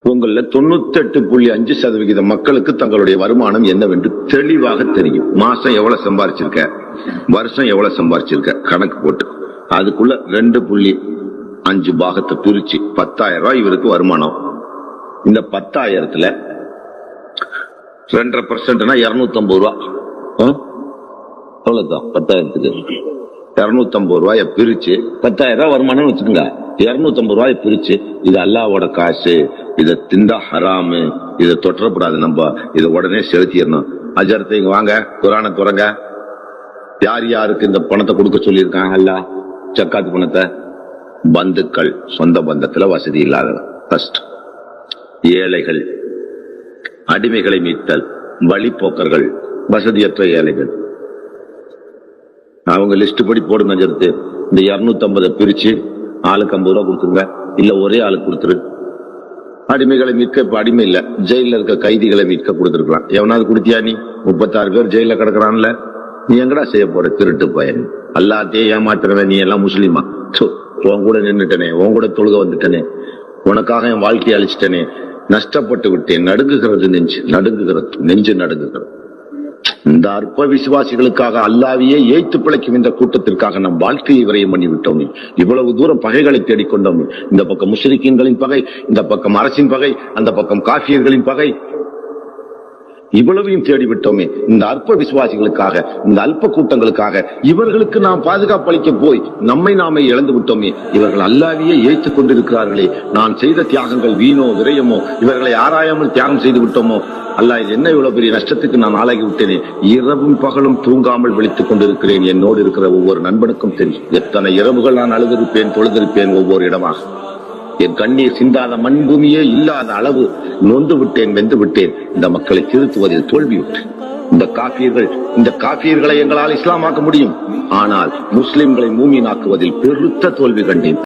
உங்கள 98.5% மக்களுக்கு தங்களுடைய வருமானம் என்னவென்று தெளிவாக தெரியும். மாசம் எவ்வளவு சம்பாரிச்சிருக்க, வருஷம் எவ்வளவு சம்பாரிச்சிருக்க கணக்கு போட்டு அதுக்குள்ள 2.5 பாகத்தை பிரிச்சு 10,000 ரூபாய் இவருக்கு வருமானம். இந்த 10,000த்துல 2.5% 250 ரூபாய். அவ்வளவுதான். 10,000த்துக்கு 250 ரூபாய பிரிச்சு 10,000 ரூபாய் வருமானம் வச்சுக்கோங்க. 250 ரூபாய் பிரிச்சு இது அல்லாவோட காசு, இதை திண்டா ஹராமு, இதை தொற்றப்படாது, நம்ம இதை உடனே செலுத்திடணும். அஜரத்தை இங்க வாங்க, குரானை துறங்க. யார் யாருக்கு இந்த பணத்தை கொடுக்க சொல்லியிருக்காங்க? அல்ல ஜக்காத் பணத்தை பந்துக்கள், சொந்த பந்தத்துல வசதி இல்லாதவங்க ஃபர்ஸ்ட், ஏழைகள், அடிமைகளை மீட்டல், வழிபோக்கர்கள், வசதியற்ற ஏழைகள், அவங்க லிஸ்ட் படி போடுங்க. அஜரத்து இந்த 250 பிரிச்சு ஆளுக்கு 50 ரூபா கொடுத்துருங்க, இல்ல ஒரே ஆளுக்கு கொடுத்துரு. அடிமைகளை மீட்க இப்ப அடிமை இல்ல, ஜெயில இருக்க கைதிகளை மீட்க கொடுத்துருக்கலாம். எவனாவது கொடுத்தியா? நீ 36 பேர் ஜெயில கிடக்குறான்ல, நீ எங்கடா செய்ய போற? திருட்டு பயன், அல்லாத்தையே ஏமாத்துறவன். நீ எல்லாம் முஸ்லீமா? உன் கூட நின்றுட்டனே, உன் கூட தொழுக வந்துட்டனே, உனக்காக என் வாழ்க்கையை அழிச்சிட்டனே, நஷ்டப்பட்டு விட்டேன். நடுங்குகிறது நெஞ்சு, நெஞ்சு நடுங்குகிறது. இந்த அற்ப விசுவாசிகளுக்காக அல்லாவையே ஏய்த்து பிழைக்கும் இந்த கூட்டத்திற்காக நம் வாழ்க்கையை விரயம் பண்ணி விட்டோமே. இவ்வளவு தூரம் பகைகளை தேடிக்கொண்டோமே. இந்த பக்கம் முஸ்லிம்களின் பகை, இந்த பக்கம் அரசின் பகை, அந்த பக்கம் காஃபியர்களின் பகை, இவ்வளவையும் தேடிவிட்டோமே. இந்த அற்ப விசுவாசிகளுக்காக, இந்த அல்ப கூட்டங்களுக்காக இவர்களுக்கு நாம் பாதுகாப்பு அளிக்க போய் நம்மை நாமே இழந்து விட்டோமே. இவர்கள் அல்லாவையே ஏய்த்துக் கொண்டிருக்கிறார்களே. நான் செய்த தியாகங்கள் வீணோ விரயமோ? இவர்களை ஆராயாமல் தியாகம் செய்து விட்டோமோ? அல்லாஹ், இது என்ன இவ்வளவு பெரிய நஷ்டத்துக்கு நான் ஆளாகி விட்டேனே. இரவும் பகலும் தூங்காமல் விழித்துக் கொண்டிருக்கிறேன். என்னோடு இருக்கிற ஒவ்வொரு நண்பனுக்கும் தெரியும் எத்தனை இரவுகள் நான் அழுதிருப்பேன், தொழுதிருப்பேன். ஒவ்வொரு இடமாக என் கண்ணீர் சிந்தாத மண் பூமியே இல்லாத அளவு நொந்து விட்டேன், வெந்து விட்டேன். இந்த மக்களை திருத்துவதில் தோல்வியுற்றேன். இந்த காபியர்களை எங்களால் இஸ்லாமாக்க முடியும், ஆனால் முஸ்லிம்களை மூமீனாக்குவதில் பெருத்த தோல்வி கண்டேன்.